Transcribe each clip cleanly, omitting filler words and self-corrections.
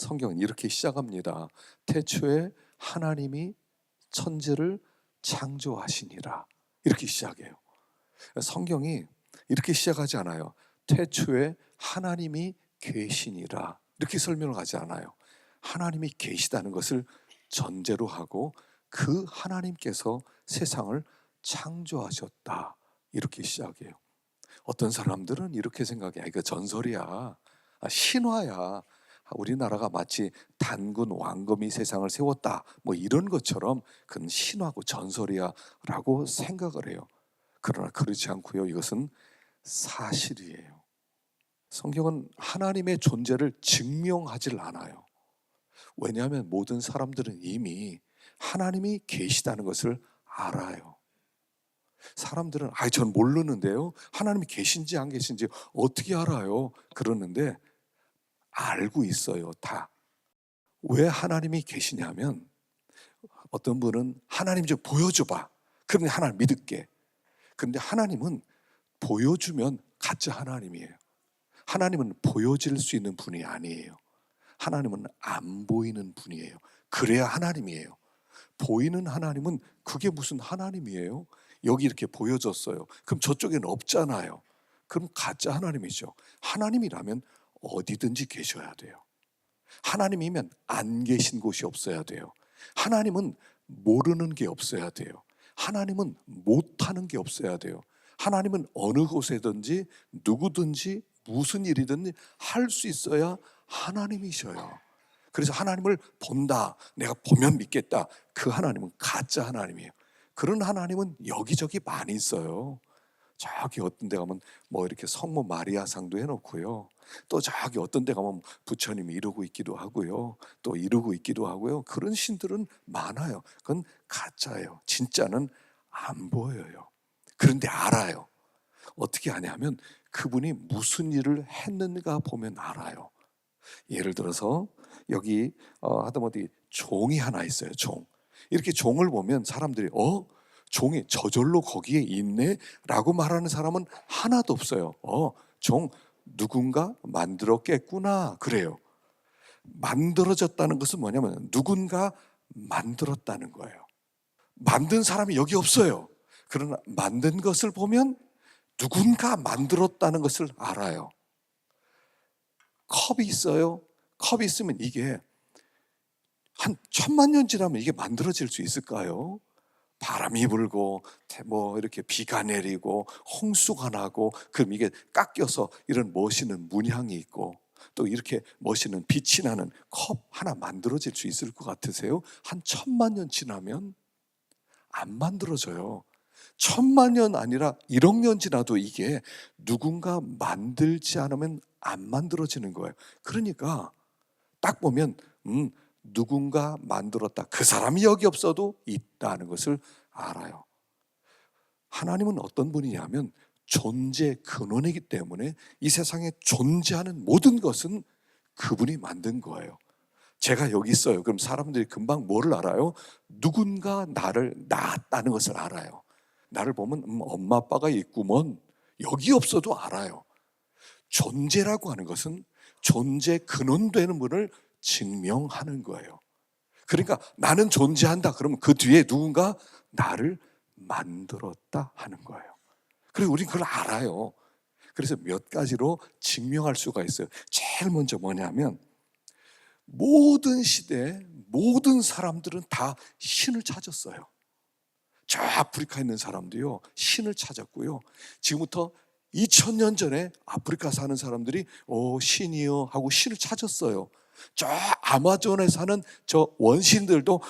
성경은 이렇게 시작합니다. 태초에 하나님이 천지를 창조하시니라. 이렇게 시작해요. 성경이 이렇게 시작하지 않아요. 태초에 하나님이 계시니라. 이렇게 설명을 하지 않아요. 하나님이 계시다는 것을 전제로 하고 그 하나님께서 세상을 창조하셨다. 이렇게 시작해요. 어떤 사람들은 이렇게 생각해요. 이거 전설이야. 신화야. 우리나라가 마치 단군 왕검이 세상을 세웠다. 뭐 이런 것처럼 그건 신화고 전설이야 라고 생각을 해요. 그러나 그렇지 않고요. 이것은 사실이에요. 성경은 하나님의 존재를 증명하질 않아요. 왜냐하면 모든 사람들은 이미 하나님이 계시다는 것을 알아요. 사람들은 전 모르는데요. 하나님이 계신지 안 계신지 어떻게 알아요? 그러는데 알고 있어요. 다. 왜 하나님이 계시냐면 어떤 분은 하나님 좀 보여줘봐. 그러면 하나님 믿을게. 그런데 하나님은 보여주면 가짜 하나님이에요. 하나님은 보여질 수 있는 분이 아니에요. 하나님은 안 보이는 분이에요. 그래야 하나님이에요. 보이는 하나님은 그게 무슨 하나님이에요? 여기 이렇게 보여졌어요. 그럼 저쪽에는 없잖아요. 그럼 가짜 하나님이죠. 하나님이라면 어디든지 계셔야 돼요. 하나님이면 안 계신 곳이 없어야 돼요. 하나님은 모르는 게 없어야 돼요. 하나님은 못하는 게 없어야 돼요. 하나님은 어느 곳에든지 누구든지 무슨 일이든지 할 수 있어야 하나님이셔요. 그래서 하나님을 본다, 내가 보면 믿겠다, 그 하나님은 가짜 하나님이에요. 그런 하나님은 여기저기 많이 있어요. 저기 어떤 데 가면 뭐 이렇게 성모 마리아상도 해놓고요. 또 저기 어떤 데 가면 부처님이 이러고 있기도 하고요. 또 이러고 있기도 하고요. 그런 신들은 많아요. 그건 가짜예요. 진짜는 안 보여요. 그런데 알아요. 어떻게 아냐면 그분이 무슨 일을 했는가 보면 알아요. 예를 들어서 여기 하다못해 종이 하나 있어요. 종. 이렇게 종을 보면 사람들이 종이 저절로 거기에 있네 라고 말하는 사람은 하나도 없어요. 종 누군가 만들었겠구나 그래요. 만들어졌다는 것은 뭐냐면 누군가 만들었다는 거예요. 만든 사람이 여기 없어요. 그러나 만든 것을 보면 누군가 만들었다는 것을 알아요. 컵이 있어요. 컵이 있으면 이게 한 1000만 년 지나면 이게 만들어질 수 있을까요? 바람이 불고 뭐 이렇게 비가 내리고 홍수가 나고 그럼 이게 깎여서 이런 멋있는 문양이 있고 또 이렇게 멋있는 빛이 나는 컵 하나 만들어질 수 있을 것 같으세요? 한 1000만 년 지나면 안 만들어져요. 1000만 년 아니라 1억 년 지나도 이게 누군가 만들지 않으면 안 만들어지는 거예요. 그러니까 딱 보면 누군가 만들었다. 그 사람이 여기 없어도 있다는 것을 알아요. 하나님은 어떤 분이냐면 존재 근원이기 때문에 이 세상에 존재하는 모든 것은 그분이 만든 거예요. 제가 여기 있어요. 그럼 사람들이 금방 뭐를 알아요? 누군가 나를 낳았다는 것을 알아요. 나를 보면 엄마 아빠가 있구먼. 여기 없어도 알아요. 존재라고 하는 것은 존재 근원되는 분을 증명하는 거예요. 그러니까 나는 존재한다. 그러면 그 뒤에 누군가 나를 만들었다 하는 거예요. 그리고 우리는 그걸 알아요. 그래서 몇 가지로 증명할 수가 있어요. 제일 먼저 뭐냐면 모든 시대 모든 사람들은 다 신을 찾았어요. 저 아프리카에 있는 사람도요 신을 찾았고요. 지금부터 2000년 전에 아프리카 사는 사람들이 신이요 하고 신을 찾았어요. 저 아마존에 사는 저 원신들도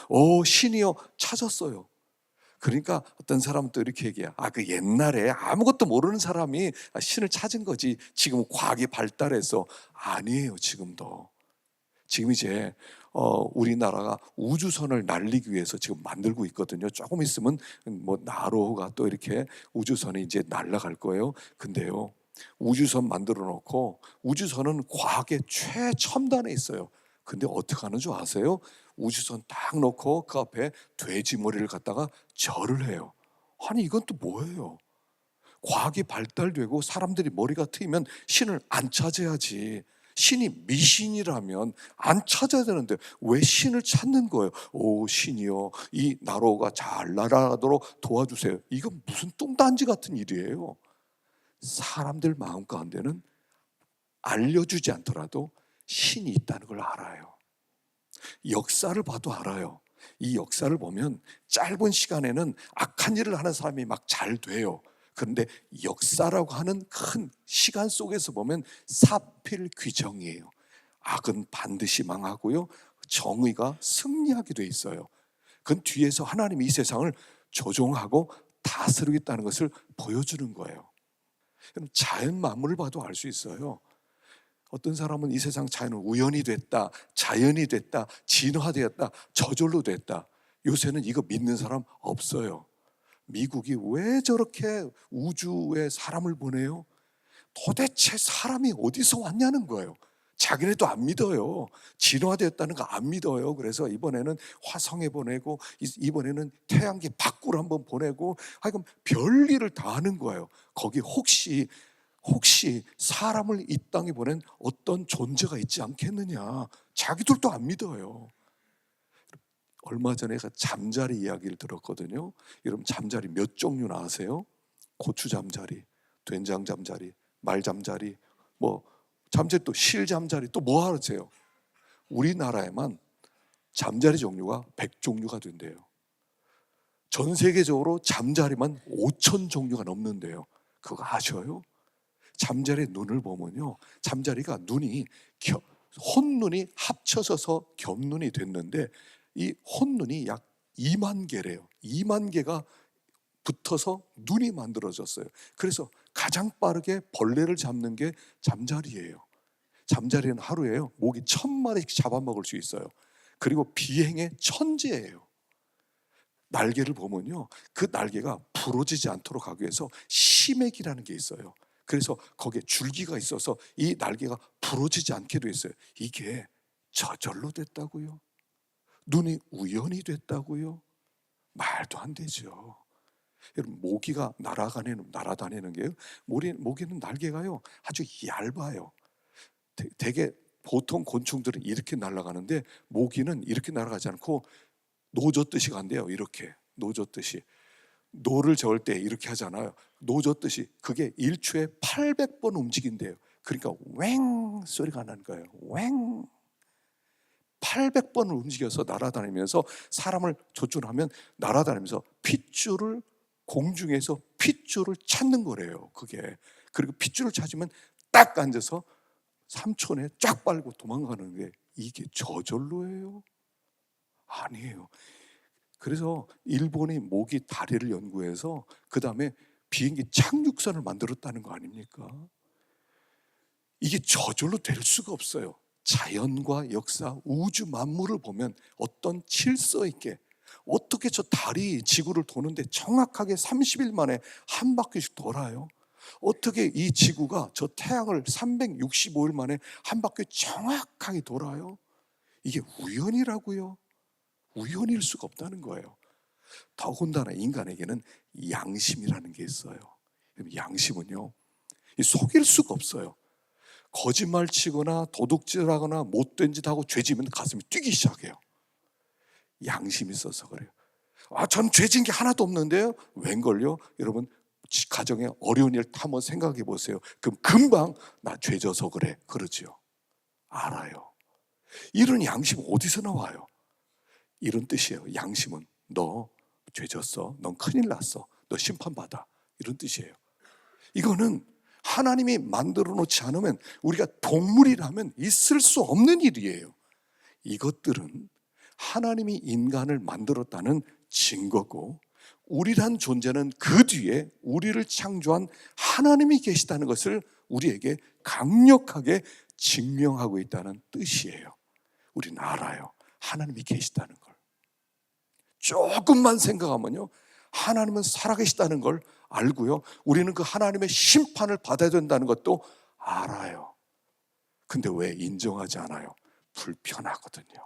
신이요 찾았어요. 그러니까 어떤 사람은 또 이렇게 얘기해요. 그 옛날에 아무것도 모르는 사람이 신을 찾은 거지 지금 과학이 발달해서 아니에요. 지금 이제 우리나라가 우주선을 날리기 위해서 지금 만들고 있거든요. 조금 있으면 뭐 나로가 또 이렇게 우주선이 이제 날아갈 거예요. 근데요, 우주선 만들어 놓고 우주선은 과학의 최첨단에 있어요. 근데 어떻게 하는 줄 아세요? 우주선 딱 놓고 그 앞에 돼지 머리를 갖다가 절을 해요. 아니 이건 또 뭐예요? 과학이 발달되고 사람들이 머리가 트이면 신을 안 찾아야지. 신이 미신이라면 안 찾아야 되는데 왜 신을 찾는 거예요? 오, 신이요, 이 나라가 잘 날아가도록 도와주세요. 이건 무슨 뚱딴지 같은 일이에요. 사람들 마음 가운데는 알려주지 않더라도 신이 있다는 걸 알아요. 역사를 봐도 알아요. 이 역사를 보면 짧은 시간에는 악한 일을 하는 사람이 막 잘 돼요. 그런데 역사라고 하는 큰 시간 속에서 보면 사필귀정이에요. 악은 반드시 망하고요, 정의가 승리하게 돼 있어요. 그 뒤에서 하나님이 이 세상을 조종하고 다스리겠다는 것을 보여주는 거예요. 자연 만물을 봐도 알 수 있어요. 어떤 사람은 이 세상 자연은 우연이 됐다, 자연이 됐다, 진화되었다, 저절로 됐다. 요새는 이거 믿는 사람 없어요. 미국이 왜 저렇게 우주에 사람을 보내요? 도대체 사람이 어디서 왔냐는 거예요. 자기네도 안 믿어요. 진화되었다는 거 안 믿어요. 그래서 이번에는 화성에 보내고, 이번에는 태양계 밖으로 한번 보내고, 하여간 별일을 다 하는 거예요. 거기 혹시 사람을 이 땅에 보낸 어떤 존재가 있지 않겠느냐. 자기들도 안 믿어요. 얼마 전에 잠자리 이야기를 들었거든요. 여러분, 잠자리 몇 종류나 아세요? 고추 잠자리, 된장 잠자리, 말 잠자리, 잠자리, 또 실 잠자리, 또 뭐 하세요? 우리나라에만 잠자리 종류가 100종류가 된대요. 전 세계적으로 잠자리만 5천 종류가 넘는데요. 그거 아셔요? 잠자리의 눈을 보면요, 잠자리가 눈이 혼눈이 합쳐져서 겹눈이 됐는데, 이 혼눈이 약 2만 개래요. 2만 개가 붙어서 눈이 만들어졌어요. 그래서 가장 빠르게 벌레를 잡는 게 잠자리예요. 잠자리는 하루에요, 모기 1000마리씩 잡아먹을 수 있어요. 그리고 비행의 천재예요. 날개를 보면요, 그 날개가 부러지지 않도록 하기 위해서 심액이라는 게 있어요. 그래서 거기에 줄기가 있어서 이 날개가 부러지지 않게 돼 있어요. 이게 저절로 됐다고요? 눈이 우연히 됐다고요? 말도 안 되죠. 여러분, 모기가 날아다니는 게요, 모기는 날개가요 아주 얇아요. 되게 보통 곤충들은 이렇게 날아가는데, 모기는 이렇게 날아가지 않고 노젓듯이 간대요. 이렇게 노젓듯이. 노를 저을 때 이렇게 하잖아요. 노젓듯이. 그게 1초에 800번 움직인대요. 그러니까 웽 소리가 나는 거예요. 웽. 800번을 움직여서 날아다니면서 사람을 조준하면, 날아다니면서 핏줄을, 공중에서 핏줄을 찾는 거래요. 그게. 그리고 핏줄을 찾으면 딱 앉아서 3초 내에 쫙 빨고 도망가는 게, 이게 저절로예요? 아니에요. 그래서 일본이 모기 다리를 연구해서 그 다음에 비행기 착륙선을 만들었다는 거 아닙니까? 이게 저절로 될 수가 없어요. 자연과 역사, 우주 만물을 보면 어떤 질서 있게, 어떻게 저 달이 지구를 도는데 정확하게 30일 만에 한 바퀴씩 돌아요? 어떻게 이 지구가 저 태양을 365일 만에 한 바퀴 정확하게 돌아요? 이게 우연이라고요? 우연일 수가 없다는 거예요. 더군다나 인간에게는 양심이라는 게 있어요. 양심은요, 속일 수가 없어요. 거짓말 치거나 도둑질하거나 못된 짓 하고 죄지면 가슴이 뛰기 시작해요. 양심이 있어서 그래요. 전 죄진 게 하나도 없는데요. 웬걸요? 여러분, 가정에 어려운 일 한번 생각해 보세요. 그럼 금방 나 죄져서 그래, 그러죠. 알아요. 이런 양심 어디서 나와요? 이런 뜻이에요. 양심은 너 죄졌어, 넌 큰일 났어, 너 심판받아, 이런 뜻이에요. 이거는 하나님이 만들어 놓지 않으면, 우리가 동물이라면 있을 수 없는 일이에요. 이것들은 하나님이 인간을 만들었다는 증거고, 우리란 존재는 그 뒤에 우리를 창조한 하나님이 계시다는 것을 우리에게 강력하게 증명하고 있다는 뜻이에요. 우리는 알아요. 하나님이 계시다는 걸. 조금만 생각하면요, 하나님은 살아계시다는 걸 알고요, 우리는 그 하나님의 심판을 받아야 된다는 것도 알아요. 근데 왜 인정하지 않아요? 불편하거든요.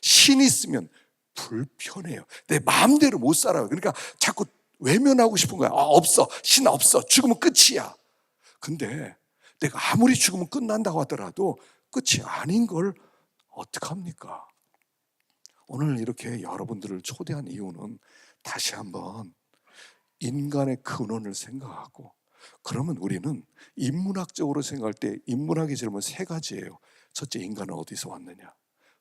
신이 있으면 불편해요. 내 마음대로 못 살아요. 그러니까 자꾸 외면하고 싶은 거야. 없어, 신 없어, 죽으면 끝이야. 근데 내가 아무리 죽으면 끝난다고 하더라도 끝이 아닌 걸 어떡합니까? 오늘 이렇게 여러분들을 초대한 이유는 다시 한번 인간의 근원을 생각하고, 그러면 우리는 인문학적으로 생각할 때 인문학의 질문 세 가지예요. 첫째, 인간은 어디서 왔느냐.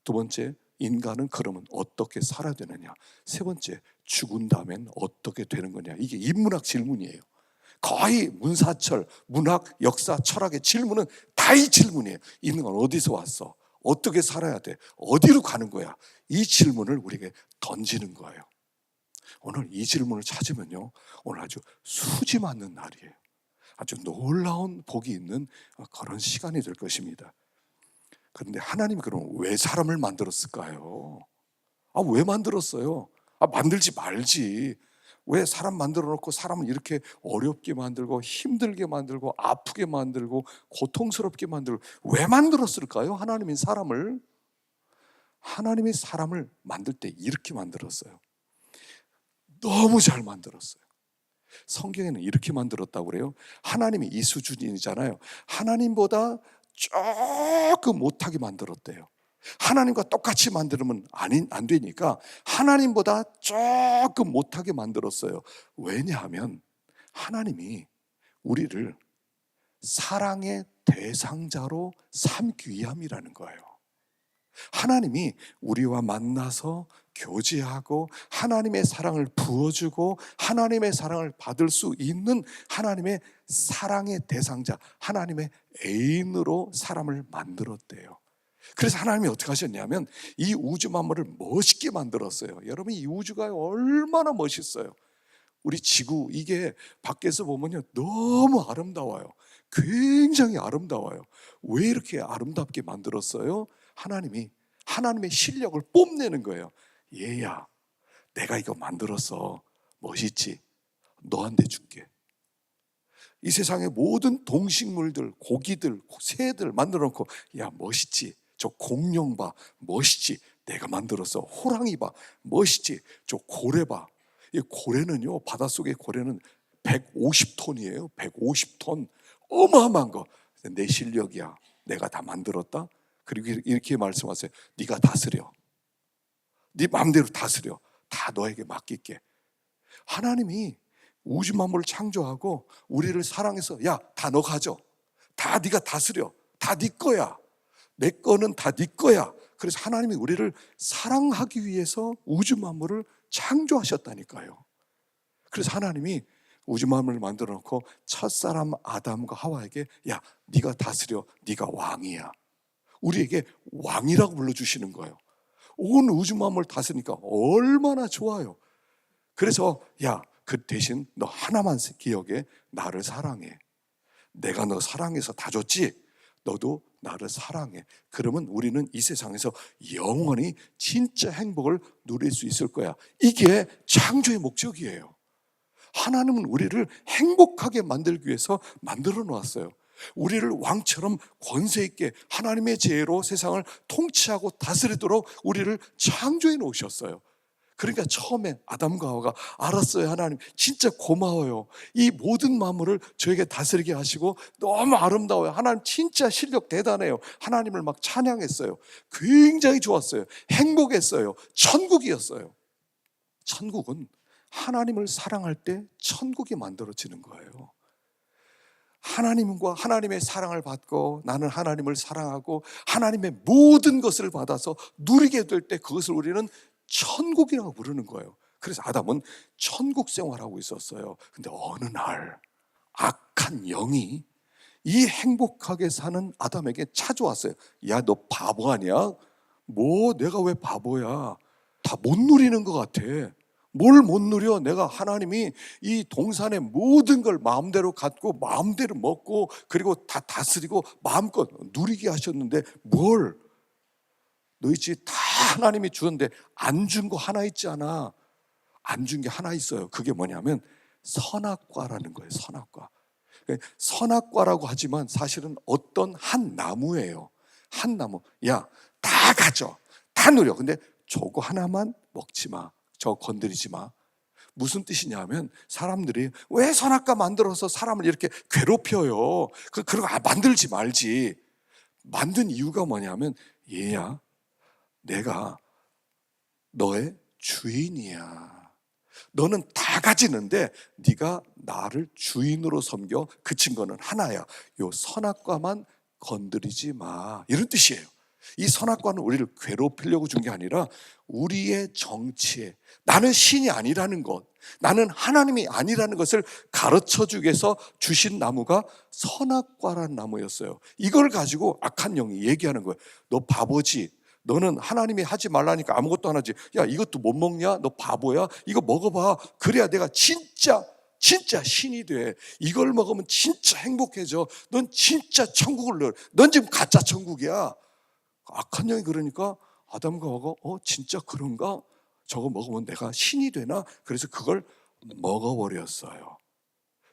두 번째, 인간은 그러면 어떻게 살아야 되느냐. 세 번째, 죽은 다음엔 어떻게 되는 거냐. 이게 인문학 질문이에요. 거의 문사철, 문학, 역사, 철학의 질문은 다 이 질문이에요. 인간 어디서 왔어? 어떻게 살아야 돼? 어디로 가는 거야? 이 질문을 우리에게 던지는 거예요. 오늘 이 질문을 찾으면요, 오늘 아주 수지 맞는 날이에요. 아주 놀라운 복이 있는 그런 시간이 될 것입니다. 그런데 하나님이 그럼 왜 사람을 만들었을까요? 왜 만들었어요? 만들지 말지. 왜 사람 만들어 놓고 사람을 이렇게 어렵게 만들고 힘들게 만들고 아프게 만들고 고통스럽게 만들고 왜 만들었을까요? 하나님이 사람을 만들 때 이렇게 만들었어요. 너무 잘 만들었어요. 성경에는 이렇게 만들었다고 그래요. 하나님이 이 수준이잖아요. 하나님보다 조금 못하게 만들었대요. 하나님과 똑같이 만들면 안 되니까 하나님보다 조금 못하게 만들었어요. 왜냐하면 하나님이 우리를 사랑의 대상자로 삼기 위함이라는 거예요. 하나님이 우리와 만나서 교제하고 하나님의 사랑을 부어주고 하나님의 사랑을 받을 수 있는 하나님의 사랑의 대상자, 하나님의 애인으로 사람을 만들었대요. 그래서 하나님이 어떻게 하셨냐면 이 우주 만물을 멋있게 만들었어요. 여러분, 이 우주가 얼마나 멋있어요. 우리 지구, 이게 밖에서 보면요 너무 아름다워요. 굉장히 아름다워요. 왜 이렇게 아름답게 만들었어요? 하나님의 실력을 뽐내는 거예요. 얘야, 내가 이거 만들었어. 멋있지? 너한테 줄게. 이 세상의 모든 동식물들, 고기들, 새들 만들어 놓고, 야, 멋있지? 저 공룡 봐, 멋있지? 내가 만들었어. 호랑이 봐, 멋있지? 저 고래 봐. 이 고래는요, 바닷속의 고래는 150톤이에요. 150톤. 어마어마한 거. 내 실력이야. 내가 다 만들었다. 그리고 이렇게 말씀하세요. 네가 다스려. 네 마음대로 다스려. 다 너에게 맡길게. 하나님이 우주 만물을 창조하고 우리를 사랑해서, 야, 다 너 가져. 다 네가 다스려. 다 네 거야. 내 거는 다 네 거야. 그래서 하나님이 우리를 사랑하기 위해서 우주 만물을 창조하셨다니까요. 그래서 하나님이 우주 만물을 만들어 놓고 첫사람 아담과 하와에게, 야, 네가 다스려. 네가 왕이야. 우리에게 왕이라고 불러주시는 거예요. 온 우주 만물을 다스리니까 얼마나 좋아요. 그래서 야, 그 대신 너 하나만 기억해. 나를 사랑해. 내가 너 사랑해서 다 줬지? 너도 나를 사랑해. 그러면 우리는 이 세상에서 영원히 진짜 행복을 누릴 수 있을 거야. 이게 창조의 목적이에요. 하나님은 우리를 행복하게 만들기 위해서 만들어 놓았어요. 우리를 왕처럼 권세 있게 하나님의 지혜로 세상을 통치하고 다스리도록 우리를 창조해 놓으셨어요. 그러니까 처음에 아담과 하와가 알았어요. 하나님 진짜 고마워요. 이 모든 만물을 저에게 다스리게 하시고 너무 아름다워요. 하나님 진짜 실력 대단해요. 하나님을 막 찬양했어요. 굉장히 좋았어요. 행복했어요. 천국이었어요. 천국은 하나님을 사랑할 때 천국이 만들어지는 거예요. 하나님과 하나님의 사랑을 받고 나는 하나님을 사랑하고 하나님의 모든 것을 받아서 누리게 될 때 그것을 우리는 천국이라고 부르는 거예요. 그래서 아담은 천국 생활하고 있었어요. 근데 어느 날 악한 영이 이 행복하게 사는 아담에게 찾아왔어요. 야, 너 바보 아니야? 뭐 내가 왜 바보야? 다 못 누리는 것 같아. 뭘 못 누려? 내가 하나님이 이 동산의 모든 걸 마음대로 갖고 마음대로 먹고 그리고 다 다스리고 마음껏 누리게 하셨는데 뭘? 너희 집 다 하나님이 주는데 안 준 거 하나 있지 않아? 안 준 게 하나 있어요. 그게 뭐냐면 선악과라는 거예요. 선악과. 선악과라고 하지만 사실은 어떤 한 나무예요. 한 나무. 야, 다 가져. 다 누려. 근데 저거 하나만 먹지 마. 저거 건드리지 마. 무슨 뜻이냐면 사람들이 왜 선악과 만들어서 사람을 이렇게 괴롭혀요? 그런 거 만들지 말지. 만든 이유가 뭐냐면 얘야, 내가 너의 주인이야. 너는 다 가지는데 네가 나를 주인으로 섬겨. 그 친구는 하나야. 요 선악과만 건드리지 마. 이런 뜻이에요. 이 선악과는 우리를 괴롭히려고 준 게 아니라 우리의 정치에 나는 신이 아니라는 것, 나는 하나님이 아니라는 것을 가르쳐주기 위해서 주신 나무가 선악과라는 나무였어요. 이걸 가지고 악한 영이 얘기하는 거예요. 너 바보지? 너는 하나님이 하지 말라니까 아무것도 안 하지. 야, 이것도 못 먹냐? 너 바보야? 이거 먹어봐. 그래야 내가 진짜 신이 돼. 이걸 먹으면 진짜 행복해져. 넌 진짜 천국을 넣어. 넌 지금 가짜 천국이야. 악한 영이 그러니까 아담과 하와가 진짜 그런가? 저거 먹으면 내가 신이 되나? 그래서 그걸 먹어버렸어요.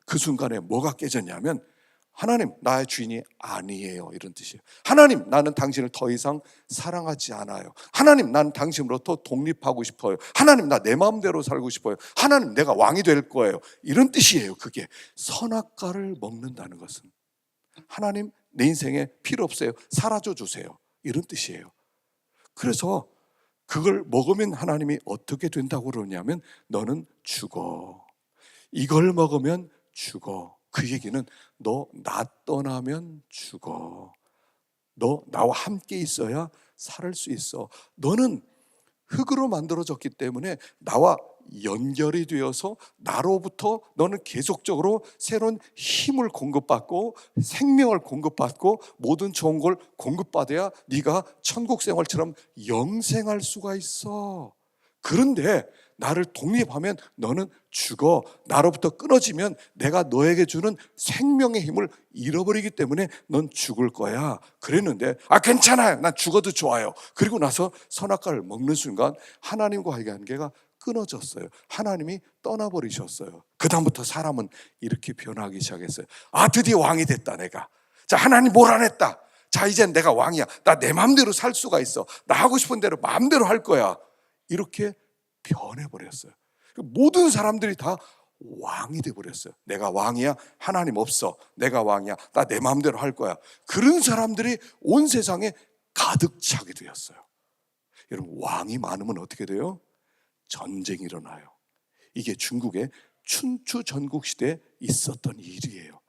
그 순간에 뭐가 깨졌냐면 하나님, 나의 주인이 아니에요. 이런 뜻이에요. 하나님, 나는 당신을 더 이상 사랑하지 않아요. 하나님, 나는 당신으로부터 독립하고 싶어요. 하나님, 나 내 마음대로 살고 싶어요. 하나님, 내가 왕이 될 거예요. 이런 뜻이에요. 그게 선악과를 먹는다는 것은 하나님, 내 인생에 필요 없어요. 사라져 주세요. 이런 뜻이에요. 그래서 그걸 먹으면 하나님이 어떻게 된다고 그러냐면 너는 죽어. 이걸 먹으면 죽어. 그 얘기는 너 나 떠나면 죽어. 너 나와 함께 있어야 살 수 있어. 너는 흙으로 만들어졌기 때문에 나와 연결이 되어서 나로부터 너는 계속적으로 새로운 힘을 공급받고 생명을 공급받고 모든 좋은 걸 공급받아야 네가 천국 생활처럼 영생할 수가 있어. 그런데 나를 독립하면 너는 죽어. 나로부터 끊어지면 내가 너에게 주는 생명의 힘을 잃어버리기 때문에 넌 죽을 거야. 그랬는데 괜찮아요. 난 죽어도 좋아요. 그리고 나서 선악과를 먹는 순간 하나님과의 관계가 끊어졌어요. 하나님이 떠나버리셨어요. 그 다음부터 사람은 이렇게 변하기 시작했어요. 드디어 왕이 됐다 내가. 자, 하나님 몰아냈다. 자, 이젠 내가 왕이야. 나 내 마음대로 살 수가 있어. 나 하고 싶은 대로 마음대로 할 거야. 이렇게 변해버렸어요. 모든 사람들이 다 왕이 돼버렸어요. 내가 왕이야? 하나님 없어. 내가 왕이야? 나 내 마음대로 할 거야. 그런 사람들이 온 세상에 가득 차게 되었어요. 여러분, 왕이 많으면 어떻게 돼요? 전쟁이 일어나요. 이게 중국의 춘추 전국시대에 있었던 일이에요.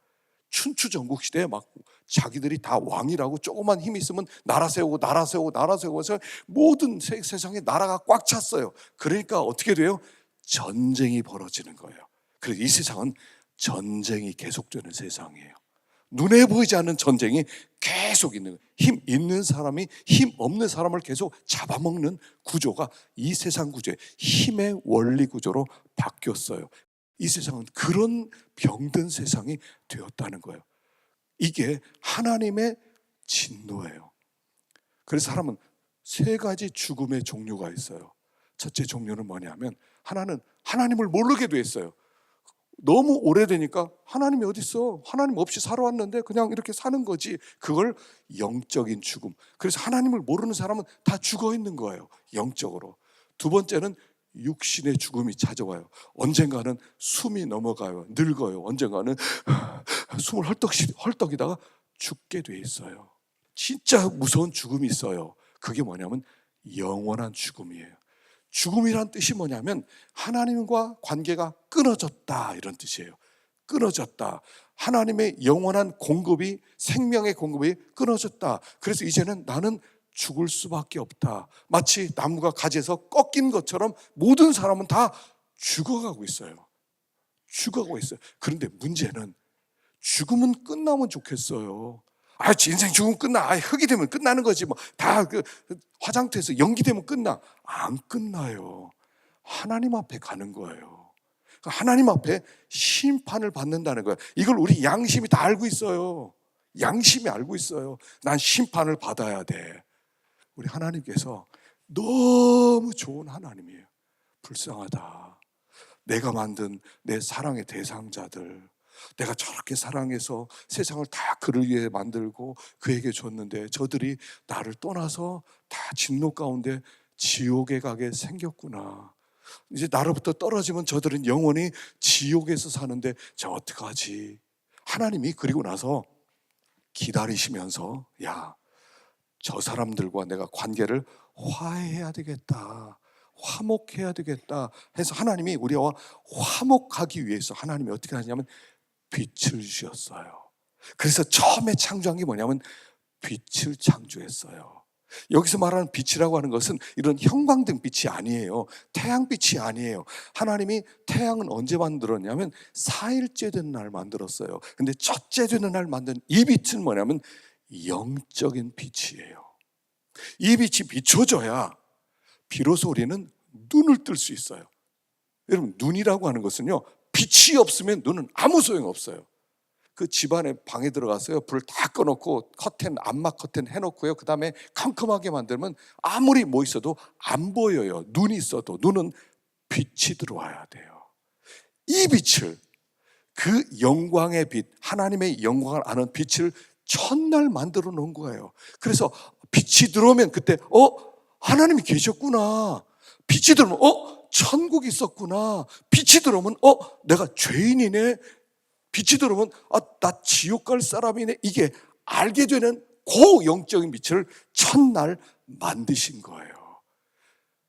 춘추 전국시대에 막 자기들이 다 왕이라고 조그만 힘이 있으면 나라 세우고 해서 모든 세상에 나라가 꽉 찼어요. 그러니까 어떻게 돼요? 전쟁이 벌어지는 거예요. 그래서 이 세상은 전쟁이 계속되는 세상이에요. 눈에 보이지 않는 전쟁이 계속 있는 거예요. 힘 있는 사람이 힘 없는 사람을 계속 잡아먹는 구조가 이 세상 구조의 힘의 원리 구조로 바뀌었어요. 이 세상은 그런 병든 세상이 되었다는 거예요. 이게 하나님의 진노예요. 그래서 사람은 세 가지 죽음의 종류가 있어요. 첫째 종류는 뭐냐면 하나는 하나님을 모르게 됐어요. 너무 오래되니까 하나님이 어디 있어? 하나님 없이 살아왔는데 그냥 이렇게 사는 거지. 그걸 영적인 죽음. 그래서 하나님을 모르는 사람은 다 죽어 있는 거예요. 영적으로. 두 번째는 육신의 죽음이 찾아와요. 언젠가는 숨이 넘어가요. 늙어요. 언젠가는 숨을 헐떡이다가 죽게 돼 있어요. 진짜 무서운 죽음이 있어요. 그게 뭐냐면 영원한 죽음이에요. 죽음이란 뜻이 뭐냐면 하나님과 관계가 끊어졌다 이런 뜻이에요. 끊어졌다. 하나님의 영원한 공급이, 생명의 공급이 끊어졌다. 그래서 이제는 나는 죽을 수밖에 없다. 마치 나무가 가지에서 꺾인 것처럼 모든 사람은 다 죽어가고 있어요. 죽어가고 있어요. 그런데 문제는 죽음은 끝나면 좋겠어요. 인생 죽으면 끝나. 흙이 되면 끝나는 거지. 다 화장터에서 연기 되면 끝나. 안 끝나요. 하나님 앞에 가는 거예요. 하나님 앞에 심판을 받는다는 거예요. 이걸 우리 양심이 다 알고 있어요. 양심이 알고 있어요. 난 심판을 받아야 돼. 우리 하나님께서 너무 좋은 하나님이에요. 불쌍하다. 내가 만든 내 사랑의 대상자들, 내가 저렇게 사랑해서 세상을 다 그를 위해 만들고 그에게 줬는데 저들이 나를 떠나서 다 진노 가운데 지옥에 가게 생겼구나. 이제 나로부터 떨어지면 저들은 영원히 지옥에서 사는데 저 어떡하지? 하나님이 그리고 나서 기다리시면서 야, 저 사람들과 내가 관계를 화해해야 되겠다, 화목해야 되겠다 해서 하나님이 우리와 화목하기 위해서 하나님이 어떻게 하냐면 빛을 주셨어요. 그래서 처음에 창조한 게 뭐냐면 빛을 창조했어요. 여기서 말하는 빛이라고 하는 것은 이런 형광등 빛이 아니에요. 태양빛이 아니에요. 하나님이 태양은 언제 만들었냐면 4일째 되는 날 만들었어요. 근데 첫째 되는 날 만든 이 빛은 뭐냐면 영적인 빛이에요. 이 빛이 비춰져야 비로소 우리는 눈을 뜰 수 있어요. 여러분, 눈이라고 하는 것은요, 빛이 없으면 눈은 아무 소용 없어요. 그 집안에 방에 들어가서요, 불을 다 꺼놓고 커튼, 암막 커튼 해놓고요, 그 다음에 컴컴하게 만들면 아무리 뭐 있어도 안 보여요. 눈이 있어도. 눈은 빛이 들어와야 돼요. 이 빛을, 그 영광의 빛, 하나님의 영광을 아는 빛을 첫날 만들어 놓은 거예요. 그래서 빛이 들어오면 그때 하나님이 계셨구나. 빛이 들어오면 천국이 있었구나. 빛이 들어오면 내가 죄인이네. 빛이 들어오면 나 지옥 갈 사람이네. 이게 알게 되는 그 영적인 빛을 첫날 만드신 거예요.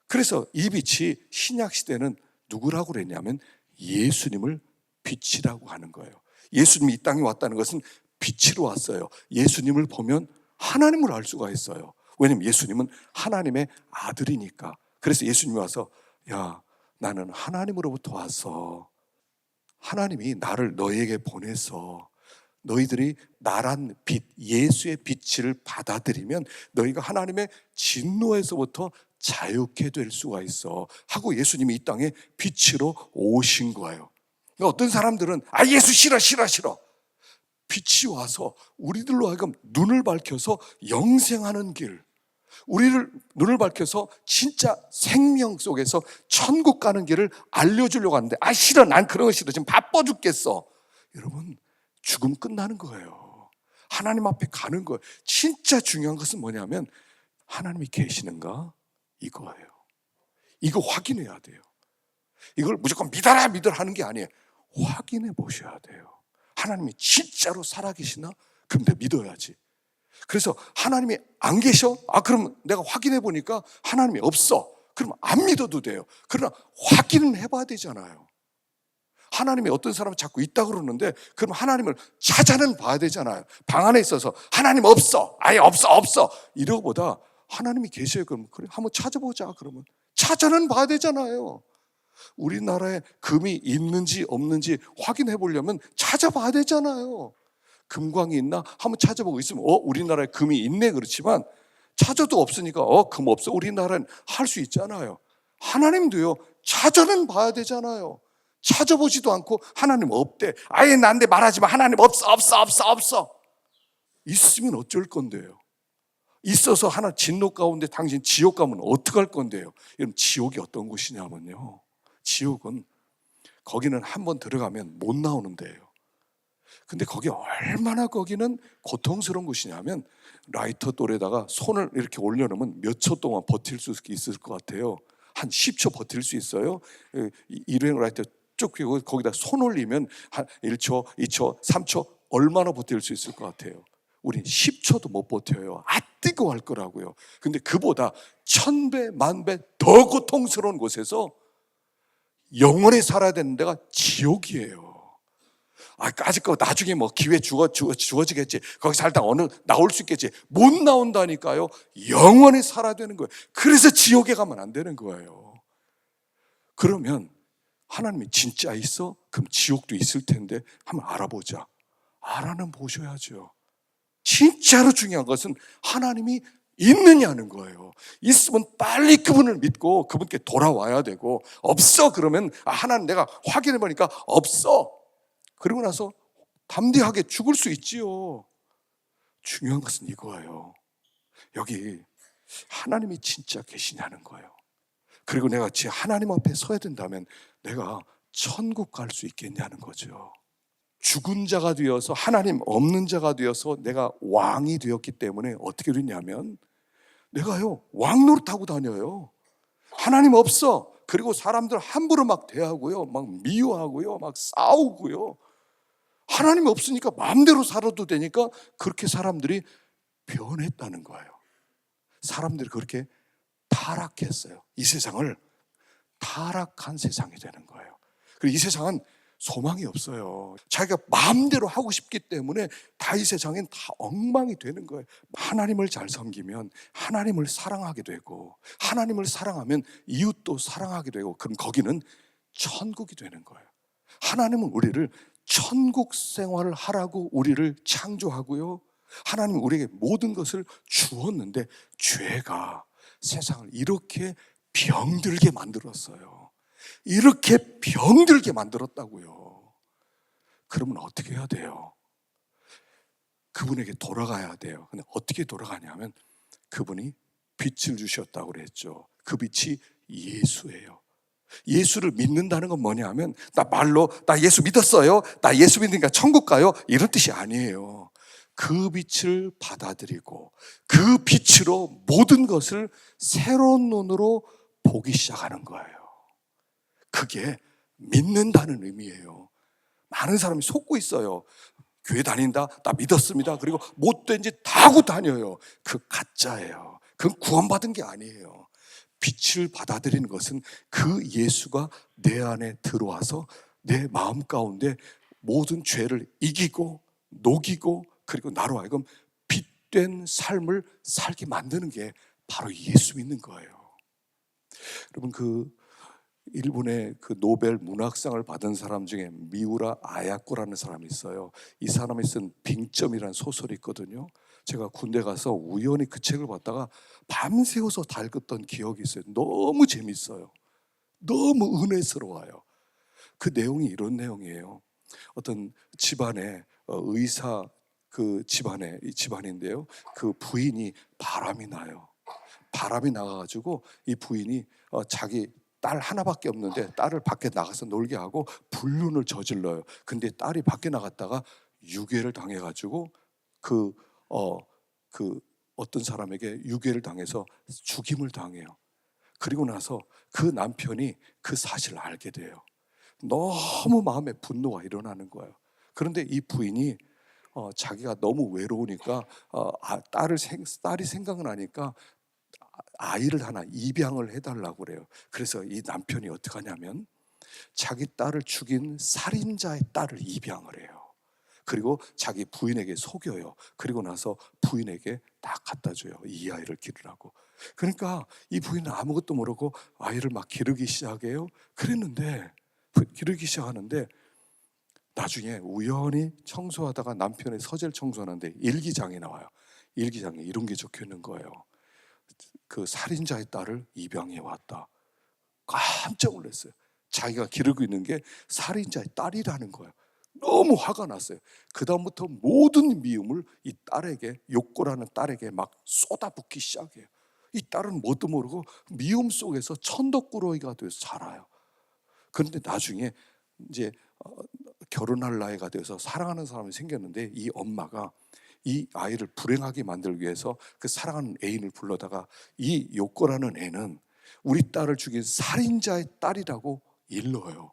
그래서 이 빛이 신약 시대는 누구라고 그랬냐면 예수님을 빛이라고 하는 거예요. 예수님이 이 땅에 왔다는 것은 빛으로 왔어요. 예수님을 보면 하나님을 알 수가 있어요. 왜냐하면 예수님은 하나님의 아들이니까. 그래서 예수님이 와서 야, 나는 하나님으로부터 와서 하나님이 나를 너희에게 보내서 너희들이 나란 빛, 예수의 빛을 받아들이면 너희가 하나님의 진노에서부터 자유케 될 수가 있어 하고 예수님이 이 땅에 빛으로 오신 거예요. 그러니까 어떤 사람들은 예수 싫어 빛이 와서 우리들로 하여금 눈을 밝혀서 영생하는 길, 우리를 눈을 밝혀서 진짜 생명 속에서 천국 가는 길을 알려주려고 하는데 싫어, 난 그런 거 싫어, 지금 바빠 죽겠어. 여러분, 죽으면 끝나는 거예요. 하나님 앞에 가는 거예요. 진짜 중요한 것은 뭐냐면 하나님이 계시는가, 이거예요. 이거 확인해야 돼요. 이걸 무조건 믿어라 하는 게 아니에요. 확인해 보셔야 돼요. 하나님이 진짜로 살아계시나? 그럼 내가 믿어야지. 그래서 하나님이 안 계셔? 그럼 내가 확인해 보니까 하나님이 없어. 그럼 안 믿어도 돼요. 그러나 확인은 해봐야 되잖아요. 하나님이 어떤 사람은 자꾸 있다 그러는데 그럼 하나님을 찾아는 봐야 되잖아요. 방 안에 있어서 하나님 없어, 아예 없어 이러고보다 하나님이 계셔요. 그럼 그래, 한번 찾아보자. 그러면 찾아는 봐야 되잖아요. 우리나라에 금이 있는지 없는지 확인해 보려면 찾아봐야 되잖아요. 금광이 있나 한번 찾아보고 있으면 우리나라에 금이 있네. 그렇지만 찾아도 없으니까 금 없어. 우리나라는 할 수 있잖아요. 하나님도요, 찾아는 봐야 되잖아요. 찾아보지도 않고 하나님 없대, 아예 나한테 말하지 마, 하나님 없어. 있으면 어쩔 건데요. 있어서 하나 진노 가운데 당신 지옥 가면 어떡할 건데요. 여러분, 지옥이 어떤 곳이냐면요, 지옥은 거기는 한번 들어가면 못 나오는 데예요. 근데 거기 얼마나 거기는 고통스러운 곳이냐면 라이터 돌에다가 손을 이렇게 올려놓으면 몇 초 동안 버틸 수 있을 것 같아요. 한 10초 버틸 수 있어요. 일회용 라이터 쭉 펴고 거기다 손 올리면 한 1초, 2초, 3초 얼마나 버틸 수 있을 것 같아요. 우린 10초도 못 버텨요. 뜨거워할 거라고요. 근데 그보다 1000배, 10,000배 더 고통스러운 곳에서 영원히 살아야 되는 데가 지옥이에요. 아직 나중에 뭐 기회 주어지겠지. 거기 살다 나올 수 있겠지. 못 나온다니까요. 영원히 살아야 되는 거예요. 그래서 지옥에 가면 안 되는 거예요. 그러면 하나님이 진짜 있어? 그럼 지옥도 있을 텐데 한번 알아보자. 알아는 보셔야죠. 진짜로 중요한 것은 하나님이 있느냐는 거예요. 있으면 빨리 그분을 믿고 그분께 돌아와야 되고, 없어 그러면 하나님 내가 확인해 보니까 없어. 그리고 나서 담대하게 죽을 수 있지요. 중요한 것은 이거예요. 여기 하나님이 진짜 계시냐는 거예요. 그리고 내가 하나님 앞에 서야 된다면 내가 천국 갈 수 있겠냐는 거죠. 죽은 자가 되어서 하나님 없는 자가 되어서 내가 왕이 되었기 때문에 어떻게 됐냐면 내가요 왕 노릇하고 다녀요. 하나님 없어. 그리고 사람들 함부로 막 대하고요, 막 미워하고요, 막 싸우고요. 하나님이 없으니까 마음대로 살아도 되니까 그렇게 사람들이 변했다는 거예요. 사람들이 그렇게 타락했어요. 이 세상을 타락한 세상이 되는 거예요. 그리고 이 세상은 소망이 없어요. 자기가 마음대로 하고 싶기 때문에 다 이 세상엔 다 엉망이 되는 거예요. 하나님을 잘 섬기면 하나님을 사랑하게 되고, 하나님을 사랑하면 이웃도 사랑하게 되고, 그럼 거기는 천국이 되는 거예요. 하나님은 우리를 천국 생활을 하라고 우리를 창조하고요, 하나님은 우리에게 모든 것을 주었는데 죄가 세상을 이렇게 병들게 만들었어요. 이렇게 병들게 만들었다고요. 그러면 어떻게 해야 돼요? 그분에게 돌아가야 돼요. 근데 어떻게 돌아가냐면 그분이 빛을 주셨다고 그랬죠. 그 빛이 예수예요. 예수를 믿는다는 건 뭐냐면 나 말로 나 예수 믿었어요, 나 예수 믿으니까 천국 가요, 이런 뜻이 아니에요. 그 빛을 받아들이고 그 빛으로 모든 것을 새로운 눈으로 보기 시작하는 거예요. 그게 믿는다는 의미예요. 많은 사람이 속고 있어요. 교회 다닌다, 나 믿었습니다, 그리고 못된 짓 다 하고 다녀요. 그 가짜예요. 그건 구원받은 게 아니에요. 빛을 받아들이는 것은 그 예수가 내 안에 들어와서 내 마음 가운데 모든 죄를 이기고 녹이고, 그리고 나로 하여금 빛된 삶을 살게 만드는 게 바로 예수 믿는 거예요. 여러분, 그 일본의 그 노벨 문학상을 받은 사람 중에 미우라 아야코라는 사람이 있어요. 이 사람이 쓴 빙점이라는 소설이 있거든요. 제가 군대 가서 우연히 그 책을 봤다가 밤새워서 다 읽었던 기억이 있어요. 너무 재밌어요. 너무 은혜스러워요. 그 내용이 이런 내용이에요. 어떤 집안에 의사, 그 집안에 이 집안인데요, 그 부인이 바람이 나요. 바람이 나가지고 이 부인이 자기 딸 하나밖에 없는데 딸을 밖에 나가서 놀게 하고 불륜을 저질러요. 근데 딸이 밖에 나갔다가 유괴를 당해가지고 그 어떤 사람에게 유괴를 당해서 죽임을 당해요. 그리고 나서 그 남편이 그 사실을 알게 돼요. 너무 마음에 분노가 일어나는 거예요. 그런데 이 부인이 자기가 너무 외로우니까 딸이 생각나니까 아이를 하나 입양을 해달라고 그래요. 그래서 이 남편이 어떻게 하냐면 자기 딸을 죽인 살인자의 딸을 입양을 해요. 그리고 자기 부인에게 속여요. 그리고 나서 부인에게 딱 갖다 줘요. 이 아이를 기르라고. 그러니까 이 부인은 아무것도 모르고 아이를 막 기르기 시작해요. 그랬는데 기르기 시작하는데 나중에 우연히 청소하다가 남편의 서재를 청소하는데 일기장이 나와요. 일기장에 이런 게 적혀 있는 거예요. 그 살인자의 딸을 입양해 왔다. 깜짝 놀랐어요. 자기가 기르고 있는 게 살인자의 딸이라는 거예요. 너무 화가 났어요. 그 다음부터 모든 미움을 이 딸에게, 욕고라는 딸에게 막 쏟아붓기 시작해요. 이 딸은 뭣도 모르고 미움 속에서 천덕꾸러기가 돼서 자라요. 그런데 나중에 이제 결혼할 나이가 돼서 사랑하는 사람이 생겼는데 이 엄마가 이 아이를 불행하게 만들기 위해서 그 사랑하는 애인을 불러다가 이 요코라는 애는 우리 딸을 죽인 살인자의 딸이라고 일러요.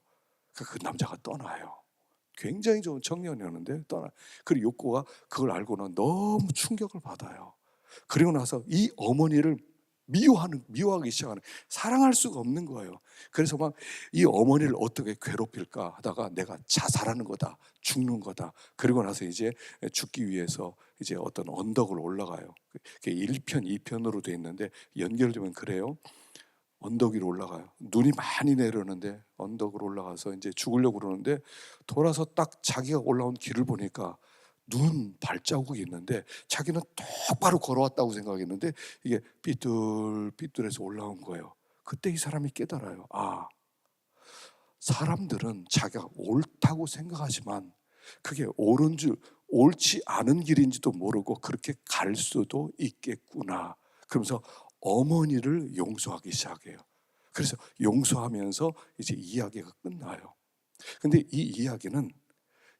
그 남자가 떠나요. 굉장히 좋은 청년이었는데 떠나요. 그리고 요코가 그걸 알고는 너무 충격을 받아요. 그리고 나서 이 어머니를 미워하기 시작하는, 사랑할 수가 없는 거예요. 그래서 막 이 어머니를 어떻게 괴롭힐까 하다가 내가 자살하는 거다, 죽는 거다. 그리고 나서 이제 죽기 위해서 이제 어떤 언덕을 올라가요. 그게 1편, 2편으로 돼 있는데 연결되면 그래요. 언덕 위로 올라가요. 눈이 많이 내려오는데 언덕으로 올라가서 이제 죽으려고 그러는데 돌아서 딱 자기가 올라온 길을 보니까 눈 발자국이 있는데 자기는 똑바로 걸어왔다고 생각했는데 이게 삐뚤삐뚤해서 올라온 거예요. 그때 이 사람이 깨달아요. 아, 사람들은 자기가 옳다고 생각하지만 그게 옳지 않은 길인지도 모르고 그렇게 갈 수도 있겠구나. 그러면서 어머니를 용서하기 시작해요. 그래서 용서하면서 이제 이야기가 끝나요. 근데 이 이야기는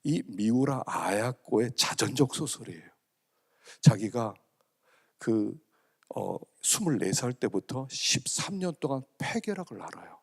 이 미우라 아야코의 자전적 소설이에요. 자기가 24살 때부터 13년 동안 폐결핵을 앓아요.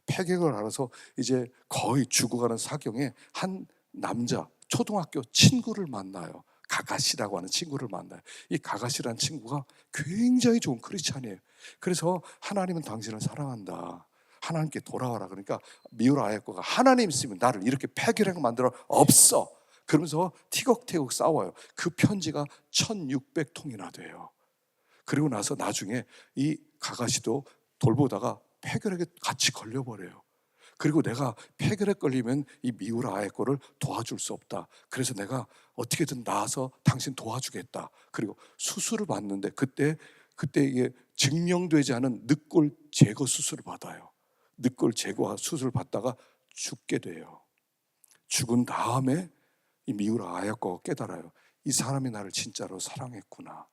폐격을 알아서 이제 거의 죽어가는 사경에 한 남자 초등학교 친구를 만나요. 가가시라고 하는 친구를 만나요. 이 가가시라는 친구가 굉장히 좋은 크리스찬이에요. 그래서 하나님은 당신을 사랑한다, 하나님께 돌아와라. 그러니까 미우라 아야코가 하나님 있으면 나를 이렇게 폐결하게 만들어 없어. 그러면서 티격태격 싸워요. 그 편지가 1600통이나 돼요. 그리고 나서 나중에 이 가가시도 돌보다가 폐결핵에 같이 걸려버려요. 그리고 내가 폐결핵 걸리면 이 미우라 아야코를 도와줄 수 없다. 그래서 내가 어떻게든 나와서 당신 도와주겠다. 그리고 수술을 받는데 그때 이게 증명되지 않은 늑골 제거 수술을 받아요. 늑골 제거 수술을 받다가 죽게 돼요. 죽은 다음에 이 미우라 아야코가 깨달아요. 이 사람이 나를 진짜로 사랑했구나.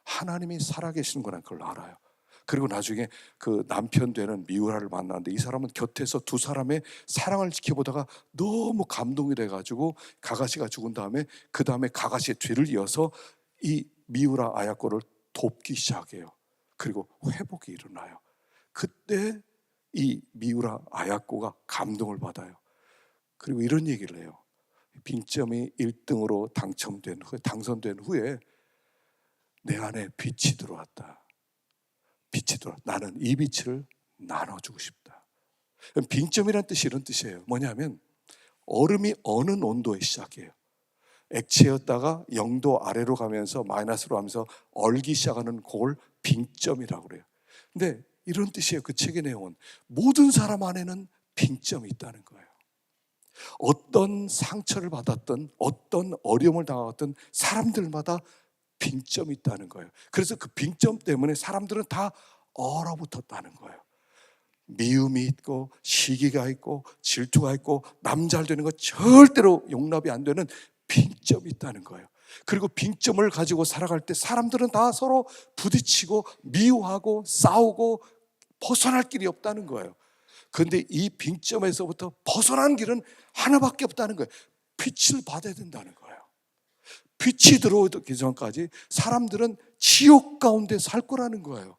하나님이 살아계시는구나. 그걸 알아요. 그리고 나중에 그 남편 되는 미우라를 만났는데 이 사람은 곁에서 두 사람의 사랑을 지켜보다가 너무 감동이 돼가지고 가가시가 죽은 다음에 그 다음에 가가시의 뒤를 이어서 이 미우라 아야코를 돕기 시작해요. 그리고 회복이 일어나요. 그때 이 미우라 아야코가 감동을 받아요. 그리고 이런 얘기를 해요. 빙점이 1등으로 당선된 후에 내 안에 빛이 들어왔다. 빛이 들어왔다. 나는 이 빛을 나눠주고 싶다. 빙점이란 뜻이 이런 뜻이에요. 뭐냐면 얼음이 어느 온도에 시작해요. 액체였다가 0도 아래로 가면서 마이너스로 하면서 얼기 시작하는 그걸 빙점이라고 그래요. 근데 이런 뜻이에요. 그 책의 내용은 모든 사람 안에는 빙점이 있다는 거예요. 어떤 상처를 받았던 어떤 어려움을 당했던 사람들마다 빙점이 있다는 거예요. 그래서 그 빙점 때문에 사람들은 다 얼어붙었다는 거예요. 미움이 있고 시기가 있고 질투가 있고 남 잘 되는 거 절대로 용납이 안 되는 빙점이 있다는 거예요. 그리고 빙점을 가지고 살아갈 때 사람들은 다 서로 부딪히고 미워하고 싸우고 벗어날 길이 없다는 거예요. 그런데 이 빙점에서부터 벗어나는 길은 하나밖에 없다는 거예요. 빛을 받아야 된다는 거예요. 빛이 들어오기 전까지 사람들은 지옥 가운데 살 거라는 거예요.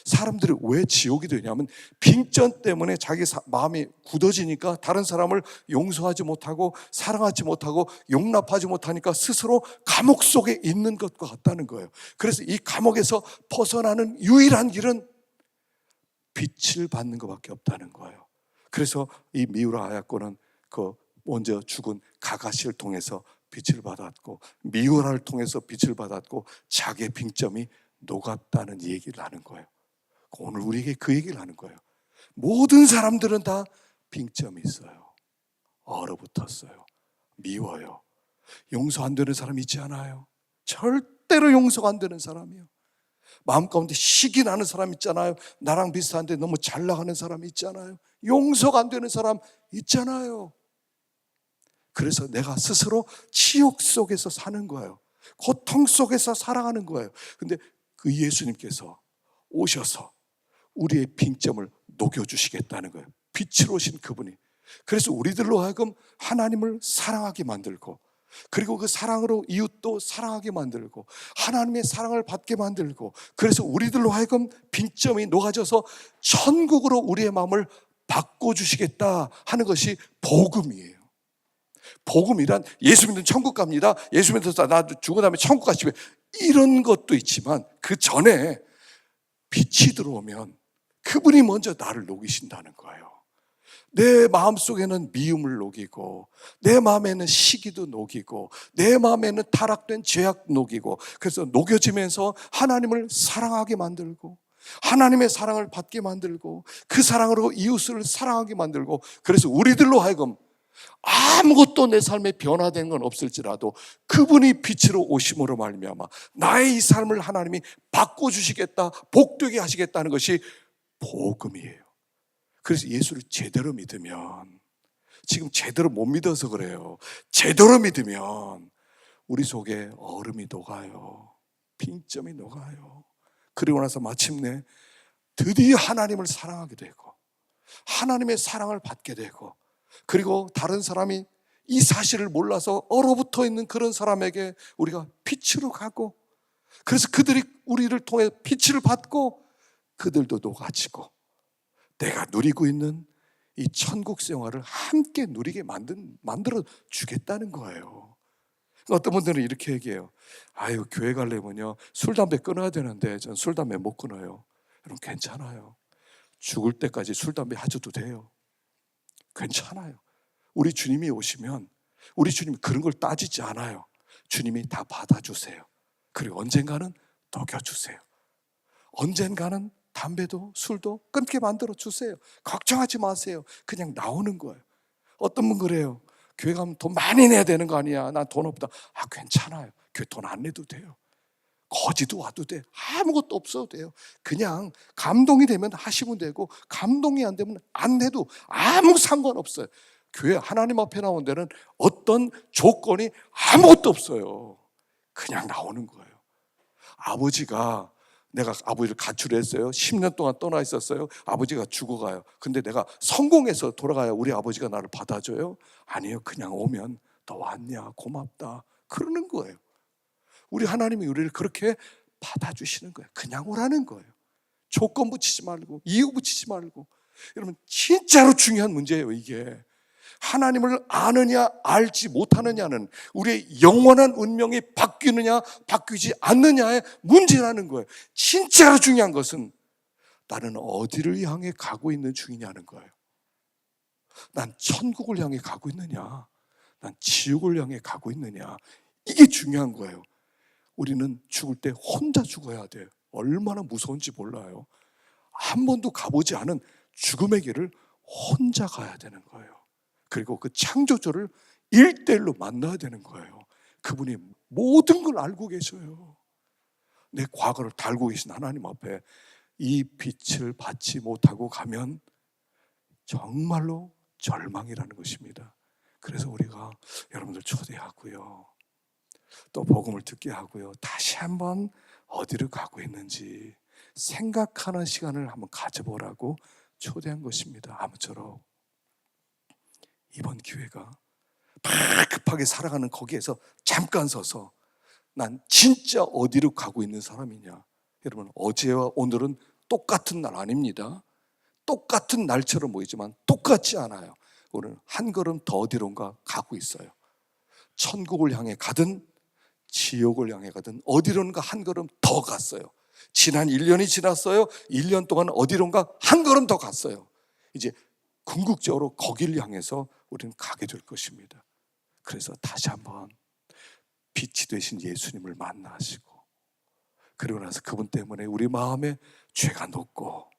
사람들이 왜 지옥이 되냐면 빙점 때문에 자기 마음이 굳어지니까 다른 사람을 용서하지 못하고 사랑하지 못하고 용납하지 못하니까 스스로 감옥 속에 있는 것과 같다는 거예요. 그래서 이 감옥에서 벗어나는 유일한 길은 빛을 받는 것밖에 없다는 거예요. 그래서 이 미우라 아야코는 그 먼저 죽은 가가시를 통해서 빛을 받았고 미우라를 통해서 빛을 받았고 자기의 빙점이 녹았다는 얘기를 하는 거예요. 오늘 우리에게 그 얘기를 하는 거예요. 모든 사람들은 다 빙점이 있어요. 얼어붙었어요. 미워요. 용서 안 되는 사람 있지 않아요? 절대로 용서가 안 되는 사람이요. 마음 가운데 시기 나는 사람 있잖아요. 나랑 비슷한데 너무 잘 나가는 사람 있잖아요. 용서가 안 되는 사람 있잖아요. 그래서 내가 스스로 지옥 속에서 사는 거예요. 고통 속에서 살아가는 거예요. 근데 그 예수님께서 오셔서 우리의 빙점을 녹여주시겠다는 거예요. 빛으로 오신 그분이. 그래서 우리들로 하여금 하나님을 사랑하게 만들고 그리고 그 사랑으로 이웃도 사랑하게 만들고 하나님의 사랑을 받게 만들고 그래서 우리들로 하여금 빙점이 녹아져서 천국으로 우리의 마음을 바꿔주시겠다 하는 것이 복음이에요. 복음이란 예수 믿는 천국 갑니다. 예수 믿어서 나 죽은 다음에 천국 가시고 이런 것도 있지만 그 전에 빛이 들어오면 그분이 먼저 나를 녹이신다는 거예요. 내 마음속에는 미움을 녹이고 내 마음에는 시기도 녹이고 내 마음에는 타락된 죄악 녹이고 그래서 녹여지면서 하나님을 사랑하게 만들고 하나님의 사랑을 받게 만들고 그 사랑으로 이웃을 사랑하게 만들고 그래서 우리들로 하여금 아무것도 내 삶에 변화된 건 없을지라도 그분이 빛으로 오심으로 말미암아 나의 이 삶을 하나님이 바꿔주시겠다 복되게 하시겠다는 것이 복음이에요. 그래서 예수를 제대로 믿으면 지금 제대로 못 믿어서 그래요. 제대로 믿으면 우리 속에 얼음이 녹아요. 빙점이 녹아요. 그리고 나서 마침내 드디어 하나님을 사랑하게 되고 하나님의 사랑을 받게 되고 그리고 다른 사람이 이 사실을 몰라서 얼어붙어 있는 그런 사람에게 우리가 빛으로 가고 그래서 그들이 우리를 통해 빛을 받고 그들도 녹아지고 내가 누리고 있는 이 천국 생활을 함께 누리게 만들어 주겠다는 거예요. 어떤 분들은 이렇게 얘기해요. 아유, 교회 가려면요 술 담배 끊어야 되는데 전 술 담배 못 끊어요. 여러분, 괜찮아요. 죽을 때까지 술 담배 하셔도 돼요. 괜찮아요. 우리 주님이 오시면 우리 주님이 그런 걸 따지지 않아요. 주님이 다 받아주세요. 그리고 언젠가는 녹여주세요. 언젠가는 담배도 술도 끊게 만들어 주세요. 걱정하지 마세요. 그냥 나오는 거예요. 어떤 분 그래요. 교회 가면 돈 많이 내야 되는 거 아니야. 난 돈 없다. 아, 괜찮아요. 교회 돈 안 내도 돼요. 거지도 와도 돼. 아무것도 없어도 돼요. 그냥 감동이 되면 하시면 되고, 감동이 안 되면 안 해도 아무 상관없어요. 교회 하나님 앞에 나온 데는 어떤 조건이 아무것도 없어요. 그냥 나오는 거예요. 아버지가, 내가 아버지를 가출했어요. 10년 동안 떠나 있었어요. 아버지가 죽어가요. 근데 내가 성공해서 돌아가야 우리 아버지가 나를 받아줘요? 아니에요. 그냥 오면 너 왔냐, 고맙다, 그러는 거예요. 우리 하나님이 우리를 그렇게 받아주시는 거예요. 그냥 오라는 거예요. 조건 붙이지 말고, 이유 붙이지 말고. 여러분, 진짜로 중요한 문제예요. 이게 하나님을 아느냐 알지 못하느냐는 우리의 영원한 운명이 바뀌느냐 바뀌지 않느냐의 문제라는 거예요. 진짜로 중요한 것은 나는 어디를 향해 가고 있는 중이냐는 거예요. 난 천국을 향해 가고 있느냐, 난 지옥을 향해 가고 있느냐, 이게 중요한 거예요. 우리는 죽을 때 혼자 죽어야 돼요. 얼마나 무서운지 몰라요. 한 번도 가보지 않은 죽음의 길을 혼자 가야 되는 거예요. 그리고 그 창조주를 1대1로 만나야 되는 거예요. 그분이 모든 걸 알고 계셔요. 내 과거를 달고 계신 하나님 앞에 이 빛을 받지 못하고 가면 정말로 절망이라는 것입니다. 그래서 우리가 여러분들 초대하고요, 또 복음을 듣게 하고요, 다시 한번 어디로 가고 있는지 생각하는 시간을 한번 가져보라고 초대한 것입니다. 아무쪼록 이번 기회가 막 급하게 살아가는 거기에서 잠깐 서서 난 진짜 어디로 가고 있는 사람이냐. 여러분, 어제와 오늘은 똑같은 날 아닙니다. 똑같은 날처럼 보이지만 똑같지 않아요. 오늘 한 걸음 더 어디론가 가고 있어요. 천국을 향해 가든 지옥을 향해 가든 어디론가 한 걸음 더 갔어요. 지난 1년이 지났어요. 1년 동안 어디론가 한 걸음 더 갔어요. 이제 궁극적으로 거기를 향해서 우리는 가게 될 것입니다. 그래서 다시 한번 빛이 되신 예수님을 만나시고, 그리고 나서 그분 때문에 우리 마음에 죄가 녹고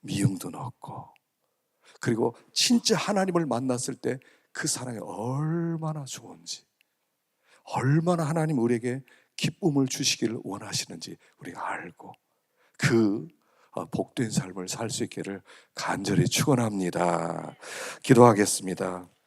미움도 녹고, 그리고 진짜 하나님을 만났을 때 그 사랑이 얼마나 좋은지, 얼마나 하나님 우리에게 기쁨을 주시기를 원하시는지 우리가 알고 그 복된 삶을 살 수 있기를 간절히 축원합니다. 기도하겠습니다.